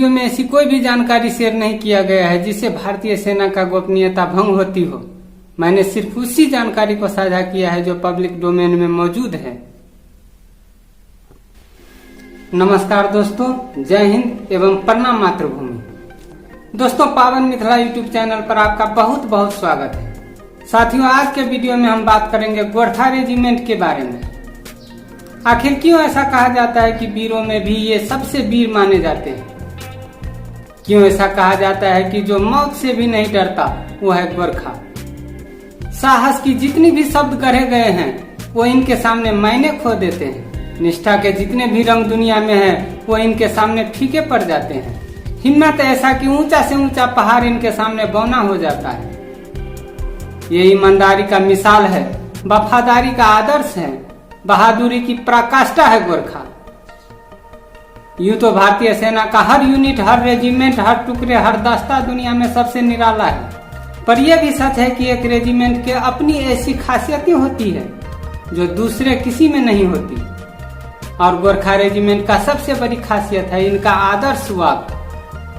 Video में ऐसी कोई भी जानकारी शेयर नहीं किया गया है जिससे भारतीय सेना का गोपनीयता भंग होती हो। मैंने सिर्फ उसी जानकारी को साझा किया है जो पब्लिक डोमेन में मौजूद है। नमस्कार दोस्तों, जय हिंद एवं प्रणाम मातृभूमि। दोस्तों, पावन मिथिला यूट्यूब चैनल पर आपका बहुत बहुत स्वागत है। साथियों, आज के वीडियो में हम बात करेंगे गोरखा रेजिमेंट के बारे में। आखिर क्यों ऐसा कहा जाता है कि वीरों में भी ये सबसे वीर माने जाते हैं? क्यों ऐसा कहा जाता है कि जो मौत से भी नहीं डरता वो है गोरखा? साहस की जितनी भी शब्द गढ़े गए हैं वो इनके सामने मायने खो देते हैं। निष्ठा के जितने भी रंग दुनिया में हैं वो इनके सामने फीके पड़ जाते हैं। हिम्मत ऐसा कि ऊंचा से ऊंचा पहाड़ इनके सामने बौना हो जाता है। ये ईमानदारी का मिसाल है, वफादारी का आदर्श है, बहादुरी की पराकाष्ठा है गोरखा। यूं तो भारतीय सेना का हर यूनिट, हर रेजिमेंट, हर टुकड़े, हर दस्ता दुनिया में सबसे निराला है, पर यह भी सच है कि एक रेजिमेंट के अपनी ऐसी खासियतें होती है जो दूसरे किसी में नहीं होती। और गोरखा रेजिमेंट का सबसे बड़ी खासियत है इनका आदर्श वाक्य,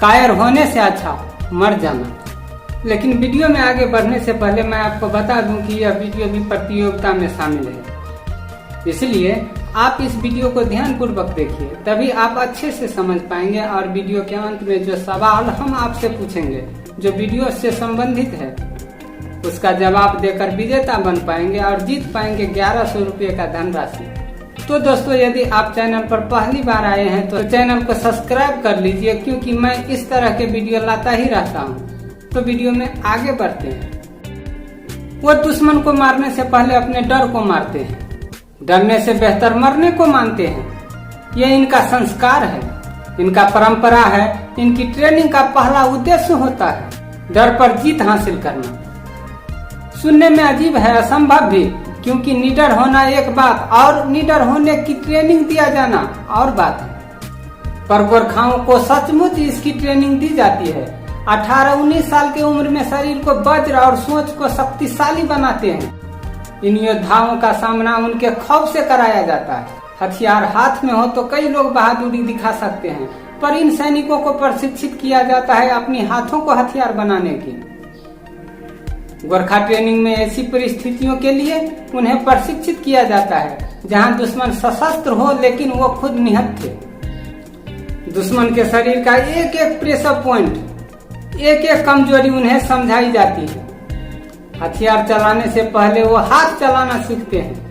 कायर होने से अच्छा मर जाना। लेकिन वीडियो में आगे बढ़ने से पहले मैं आपको बता दूं कि यह वीडियो भी प्रतियोगिता में शामिल है, इसलिए आप इस वीडियो को ध्यानपूर्वक देखिए, तभी आप अच्छे से समझ पाएंगे। और वीडियो के अंत में जो सवाल हम आपसे पूछेंगे जो वीडियो से संबंधित है उसका जवाब देकर विजेता बन पाएंगे और जीत पाएंगे 1100 रुपये का धनराशि। तो दोस्तों, यदि आप चैनल पर पहली बार आए हैं तो चैनल को सब्सक्राइब कर लीजिए, क्योंकि मैं इस तरह के वीडियो लाता ही रहता हूँ। तो वीडियो में आगे बढ़ते हैं। वो दुश्मन को मारने से पहले अपने डर को मारते हैं, डरने से बेहतर मरने को मानते हैं। यह इनका संस्कार है, इनका परंपरा है। इनकी ट्रेनिंग का पहला उद्देश्य होता है डर पर जीत हासिल करना। सुनने में अजीब है, असंभव भी, क्योंकि निडर होना एक बात और निडर होने की ट्रेनिंग दिया जाना और बात है। पर गोरखाओं को सचमुच इसकी ट्रेनिंग दी जाती है। 18-19 साल की उम्र में शरीर को वज्र और सोच को शक्तिशाली बनाते हैं। इन योद्धाओं का सामना उनके खौफ से कराया जाता है। हथियार हाथ में हो तो कई लोग बहादुरी दिखा सकते हैं, पर इन सैनिकों को प्रशिक्षित किया जाता है अपनी हाथों को हथियार बनाने की। गोरखा ट्रेनिंग में ऐसी परिस्थितियों के लिए उन्हें प्रशिक्षित किया जाता है जहां दुश्मन सशस्त्र हो लेकिन वो खुद निहत्थे थे। दुश्मन के शरीर का एक एक प्रेशर पॉइंट, एक एक कमजोरी उन्हें समझाई जाती है। हथियार चलाने से पहले वो हाथ चलाना सीखते हैं,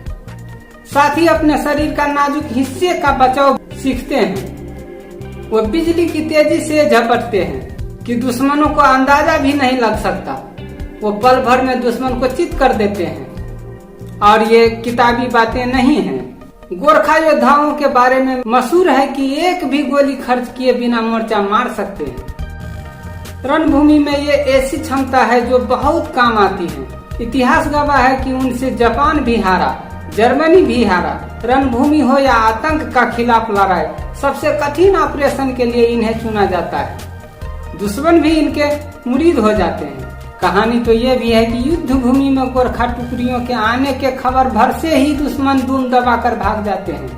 साथ ही अपने शरीर का नाजुक हिस्से का बचाव सीखते हैं। वो बिजली की तेजी से झपटते हैं कि दुश्मनों को अंदाजा भी नहीं लग सकता। वो पल भर में दुश्मन को चित कर देते हैं। और ये किताबी बातें नहीं हैं। गोरखा योद्धाओं के बारे में मशहूर है कि एक भी गोली खर्च किए बिना मोर्चा मार सकते हैं। रणभूमि में ये ऐसी क्षमता है जो बहुत काम आती है। इतिहास गवाह है कि उनसे जापान भी हारा, जर्मनी भी हारा। रणभूमि हो या आतंक का खिलाफ लड़ाई, सबसे कठिन ऑपरेशन के लिए इन्हें चुना जाता है। दुश्मन भी इनके मुरीद हो जाते हैं। कहानी तो ये भी है कि युद्ध भूमि में गोरखा टुकड़ियों के आने के खबर भर से ही दुश्मन धूम दबाकर भाग जाते हैं।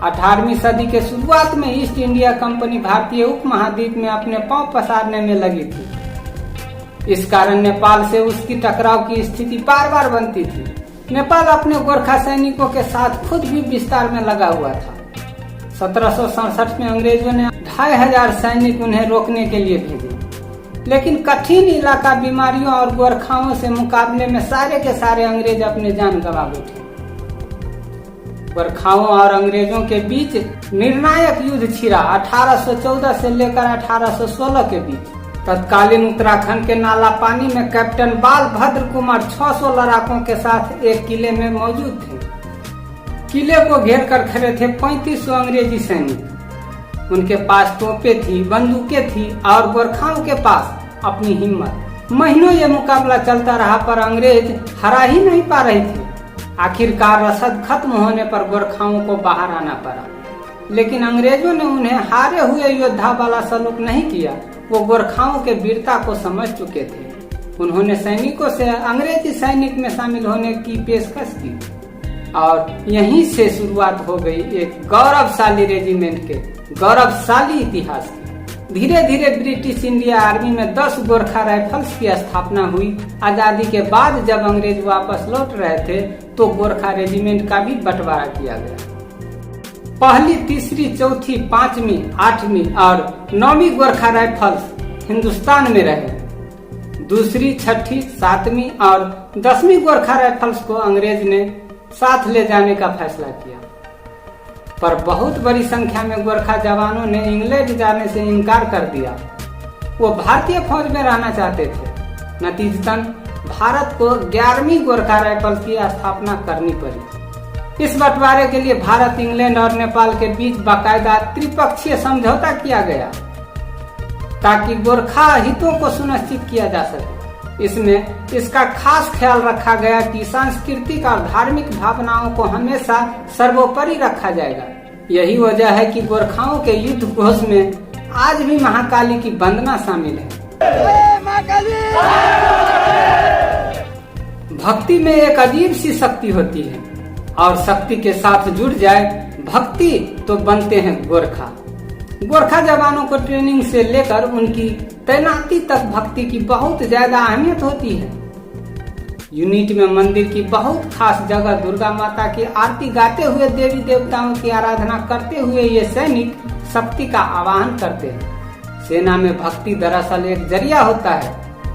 18वीं सदी के शुरुआत में ईस्ट इंडिया कंपनी भारतीय उपमहाद्वीप में अपने पांव पसारने में लगी थी। इस कारण नेपाल से उसकी टकराव की स्थिति बार बार बनती थी। नेपाल अपने गोरखा सैनिकों के साथ खुद भी विस्तार में लगा हुआ था। 1767 में अंग्रेजों ने 2500 सैनिक उन्हें रोकने के लिए भेजे, लेकिन कठिन इलाका, बीमारियों और गोरखाओं से मुकाबले में सारे के सारे अंग्रेज अपने जान गंवा बैठे। गोरखाओं और अंग्रेजों के बीच निर्णायक युद्ध छिड़ा 1814 से लेकर 1816 के बीच। तत्कालीन उत्तराखंड के नाला पानी में कैप्टन बाल भद्र कुमार 600 लड़ाकों के साथ एक किले में मौजूद थे। किले को घेर कर खड़े थे 3500 अंग्रेजी सैनिक। उनके पास तोपें थी, बंदूकें थी और गोरखाओं के पास अपनी हिम्मत। महीनों ये मुकाबला चलता रहा, पर अंग्रेज हरा ही नहीं पा रहे थे। आखिरकार रसद खत्म होने पर गोरखाओं को बाहर आना पड़ा, लेकिन अंग्रेजों ने उन्हें हारे हुए योद्धा वाला सलूक नहीं किया। वो गोरखाओं के वीरता को समझ चुके थे। उन्होंने सैनिकों से अंग्रेजी सैनिक में शामिल होने की पेशकश की और यहीं से शुरुआत हो गई एक गौरवशाली रेजिमेंट के गौरवशाली इतिहास की। धीरे धीरे ब्रिटिश इंडिया आर्मी में 10 गोरखा राइफल्स की स्थापना हुई। आजादी के बाद जब अंग्रेज वापस लौट रहे थे तो गोरखा रेजिमेंट का भी बंटवारा किया गया। पहली, तीसरी, चौथी, 5वीं, 8वीं और 9वीं गोरखा राइफल्स हिंदुस्तान में रहे। दूसरी, छठी, 7वीं और 10वीं गोरखा राइफल्स को अंग्रेज ने साथ ले जाने का फैसला किया, पर बहुत बड़ी संख्या में गोरखा जवानों ने इंग्लैंड जाने से इनकार कर दिया। वो भारतीय फौज में रहना चाहते थे। नतीजतन भारत को 11वीं गोरखा राइफल्स की स्थापना करनी पड़ी। इस बंटवारे के लिए भारत, इंग्लैंड और नेपाल के बीच बाकायदा त्रिपक्षीय समझौता किया गया ताकि गोरखा हितों को सुनिश्चित किया जा सके। इसमें इसका खास ख्याल रखा गया कि सांस्कृतिक और धार्मिक भावनाओं को हमेशा सर्वोपरि रखा जाएगा। यही वजह है कि गोरखाओं के युद्ध घोष में आज भी महाकाली की वंदना शामिल है। भक्ति में एक अजीब सी शक्ति होती है और शक्ति के साथ जुड़ जाए भक्ति तो बनते हैं गोरखा। गोरखा जवानों को ट्रेनिंग से लेकर उनकी तैनाती तक भक्ति की बहुत ज्यादा अहमियत होती है। यूनिट में मंदिर की बहुत खास जगह दुर्गा माता की आरती गाते हुए देवी देवताओं की आराधना करते हुए ये सैनिक शक्ति का आवाहन करते हैं। सेना में भक्ति दरअसल एक जरिया होता है।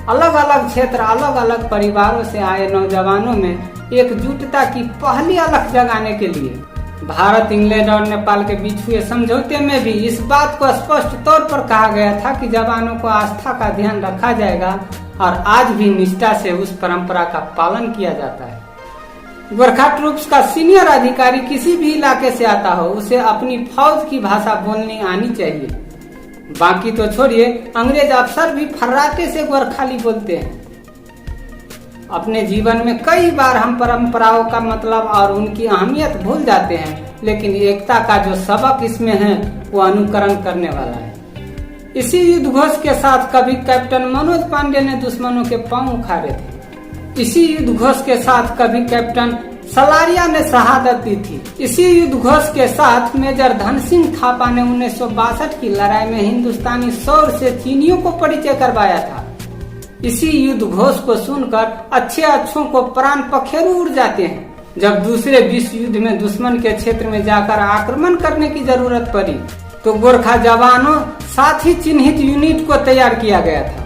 अलग अलग क्षेत्र, अलग अलग परिवारों से आए नौजवानों में एकजुटता की पहली अलख जगाने के लिए भारत, इंग्लैंड और नेपाल के बीच हुए समझौते में भी इस बात को स्पष्ट तौर पर कहा गया था कि जवानों को आस्था का ध्यान रखा जाएगा और आज भी निष्ठा से उस परंपरा का पालन किया जाता है। गोरखा ट्रूप्स का सीनियर अधिकारी किसी भी इलाके से आता हो, उसे अपनी फौज की भाषा बोलनी आनी चाहिए। बाकी तो छोड़िए, अंग्रेज अफसर भी फर्राटे से गोरखाली बोलते हैं। अपने जीवन में कई बार हम परंपराओं का मतलब और उनकी अहमियत भूल जाते हैं, लेकिन एकता का जो सबक इसमें है वो अनुकरण करने वाला है। इसी युद्ध घोष के साथ कभी कैप्टन मनोज पांडे ने दुश्मनों के पांव उखाड़े थे। इसी युद्ध घोष के साथ कभी कैप्टन सलारिया ने शहादत दी थी। इसी युद्ध घोष के साथ मेजर धन सिंह थापा ने 1962 की लड़ाई में हिंदुस्तानी शौर्य से चीनियों को परिचय करवाया था। इसी युद्ध घोष को सुनकर अच्छों को प्राण पखेरु उड़ जाते हैं। जब दूसरे विश्व युद्ध में दुश्मन के क्षेत्र में जाकर आक्रमण करने की जरूरत पड़ी तो गोरखा जवानों साथ ही चिन्हित यूनिट को तैयार किया गया था।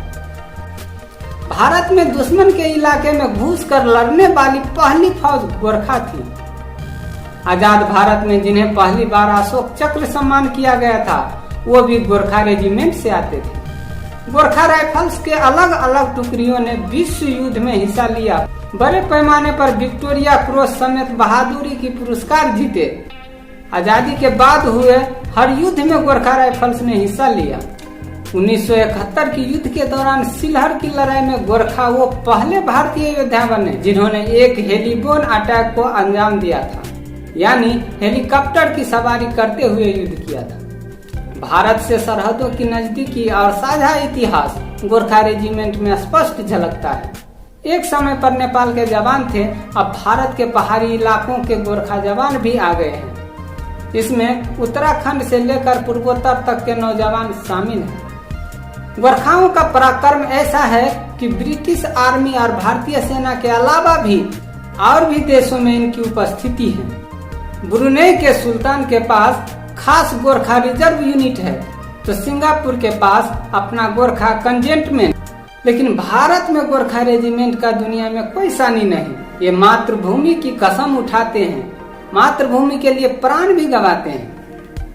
भारत में दुश्मन के इलाके में घुसकर लड़ने वाली पहली फौज गोरखा थी। आजाद भारत में जिन्हें पहली बार अशोक चक्र सम्मान किया गया था वो भी गोरखा रेजिमेंट से आते थे। गोरखा राइफल्स के अलग अलग टुकड़ियों ने विश्व युद्ध में हिस्सा लिया। बड़े पैमाने पर विक्टोरिया क्रॉस समेत बहादुरी की पुरस्कार जीते। आजादी के बाद हुए हर युद्ध में गोरखा राइफल्स ने हिस्सा लिया। 1971 की युद्ध के दौरान सिलहर की लड़ाई में गोरखा वो पहले भारतीय योद्धा बने जिन्होंने एक हेलीबोन अटैक को अंजाम दिया था, यानी हेलीकॉप्टर की सवारी करते हुए युद्ध किया था। भारत से सरहदों की नजदीकी और साझा इतिहास गोरखा रेजिमेंट में स्पष्ट झलकता है। एक समय पर नेपाल के जवान थे, अब भारत के पहाड़ी इलाकों के गोरखा जवान भी आ गए हैं। इसमें उत्तराखंड से लेकर पूर्वोत्तर तक के नौजवान शामिल हैं। गोरखाओं का पराक्रम ऐसा है कि ब्रिटिश आर्मी और भारतीय सेना के अलावा भी और भी देशों में इनकी उपस्थिति है। ब्रुनेई के सुल्तान के पास खास गोरखा रिजर्व यूनिट है तो सिंगापुर के पास अपना गोरखा कंजेंटमेंट, लेकिन भारत में गोरखा रेजिमेंट का दुनिया में कोई सानी नहीं। ये मातृभूमि की कसम उठाते हैं, मातृभूमि के लिए प्राण भी गंवाते हैं।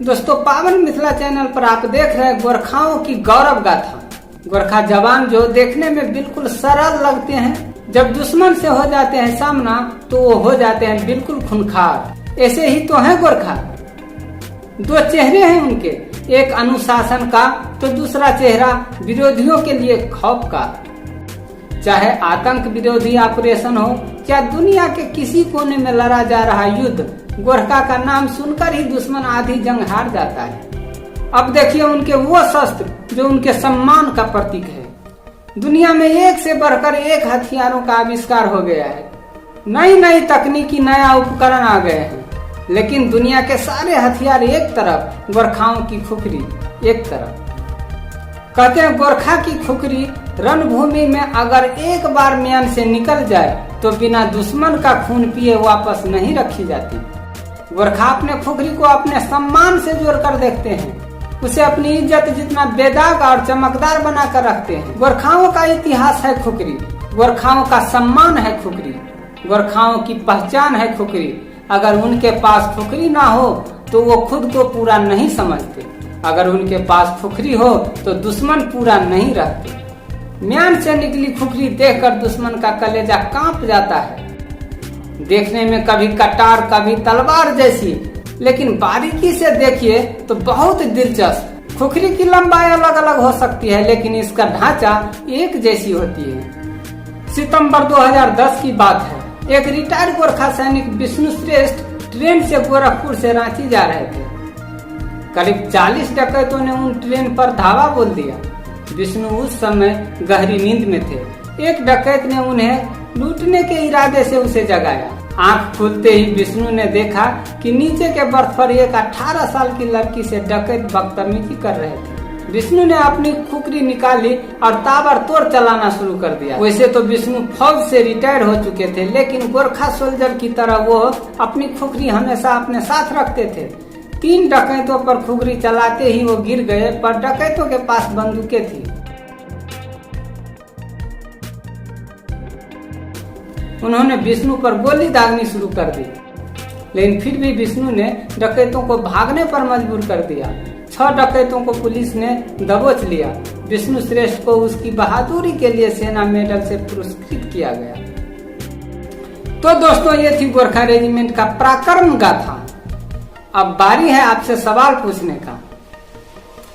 दोस्तों, पावन मिथिला चैनल पर आप देख रहे हैं गोरखाओं की गौरव गाथा। गोरखा जवान जो देखने में बिल्कुल सरल लगते हैं, जब दुश्मन से हो जाते हैं सामना तो वो हो जाते हैं बिल्कुल खूंखार। ऐसे ही तो है गोरखा। दो चेहरे हैं उनके, एक अनुशासन का तो दूसरा चेहरा विरोधियों के लिए खौफ का। चाहे आतंक विरोधी ऑपरेशन हो या दुनिया के किसी कोने में लड़ा जा रहा युद्ध, गोरखा का नाम सुनकर ही दुश्मन आधी जंग हार जाता है। अब देखिए उनके वो शस्त्र जो उनके सम्मान का प्रतीक है। दुनिया में एक से बढ़कर एक हथियारों का आविष्कार हो गया है। नई नई तकनीकी, नया उपकरण आ गए हैं, लेकिन दुनिया के सारे हथियार एक तरफ, गोरखाओं की खुखरी एक तरफ। कहते हैं गोरखा की खुखरी रणभूमि में अगर एक बार म्यान से निकल जाए तो बिना दुश्मन का खून पिए वापस नहीं रखी जाती। गोरखा अपने खुखरी को अपने सम्मान से जोड़कर देखते हैं, उसे अपनी इज्जत जितना बेदाग और चमकदार बनाकर रखते हैं। गोरखाओं का इतिहास है खुखरी, गोरखाओं का सम्मान है खुखरी, गोरखाओं की पहचान है खुखरी। अगर उनके पास खुखरी ना हो तो वो खुद को पूरा नहीं समझते, अगर उनके पास खुखरी हो तो दुश्मन पूरा नहीं रहते। म्यान से निकली खुखरी देखकर दुश्मन का कलेजा कांप जाता है। देखने में कभी कटार कभी तलवार जैसी, लेकिन बारीकी से देखिए तो बहुत दिलचस्प। खुखरी की लंबाई अलग अलग हो सकती है, लेकिन इसका ढांचा एक जैसी होती है। सितंबर 2010 की बात है। एक रिटायर्ड गोरखा सैनिक विष्णु श्रेष्ठ ट्रेन से गोरखपुर से रांची जा रहे थे। करीब 40 डकैतों ने उन ट्रेन पर धावा बोल दिया। विष्णु उस समय गहरी नींद में थे। एक डकैत ने उन्हें लूटने के इरादे से उसे जगाया। आंख खुलते ही विष्णु ने देखा कि नीचे के बर्थ पर एक 18 साल की लड़की से डकैत बदतमीजी कर रहे थे। विष्णु ने अपनी खुखरी निकाली और ताबड़तोड़ चलाना शुरू कर दिया। वैसे तो विष्णु फौज से रिटायर हो चुके थे, लेकिन गोरखा सोल्जर की तरह वो अपनी खुखरी हमेशा अपने साथ रखते थे। 3 डकैतों पर खुखरी चलाते ही वो गिर गए, पर डकैतों के पास बंदूकें थी। उन्होंने विष्णु पर गोली दागनी शुरू कर दी, लेकिन फिर भी विष्णु ने डकैतों को भागने पर मजबूर कर दिया। 6 डकैतों को पुलिस ने दबोच लिया। विष्णु श्रेष्ठ को उसकी बहादुरी के लिए सेना मेडल से पुरस्कृत किया गया। तो दोस्तों, ये थी गोरखा रेजिमेंट का पराक्रम गाथा। अब बारी है आपसे सवाल पूछने का।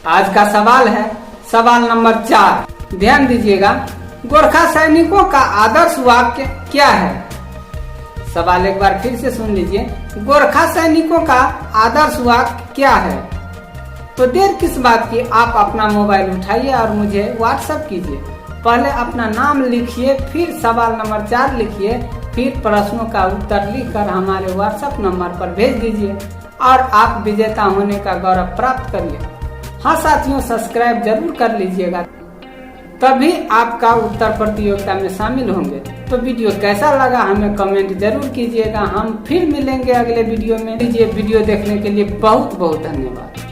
आज का सवाल है सवाल नंबर 4। ध्यान दीजिएगा, गोरखा सैनिकों का आदर्श वाक्य क्या है? सवाल एक बार फिर से सुन लीजिए, गोरखा सैनिकों का आदर्श वाक्य क्या है? तो देर किस बात की, आप अपना मोबाइल उठाइए और मुझे व्हाट्सएप कीजिए। पहले अपना नाम लिखिए, फिर सवाल नंबर 4 लिखिए, फिर प्रश्नों का उत्तर लिखकर हमारे व्हाट्सएप नंबर पर भेज दीजिए और आप विजेता होने का गौरव प्राप्त करिए। हाँ साथियों, सब्सक्राइब जरूर कर लीजिएगा, तभी आपका उत्तर प्रतियोगिता में शामिल होंगे। तो वीडियो कैसा लगा हमें कमेंट जरूर कीजिएगा। हम फिर मिलेंगे अगले वीडियो में। वीडियो देखने के लिए बहुत बहुत धन्यवाद।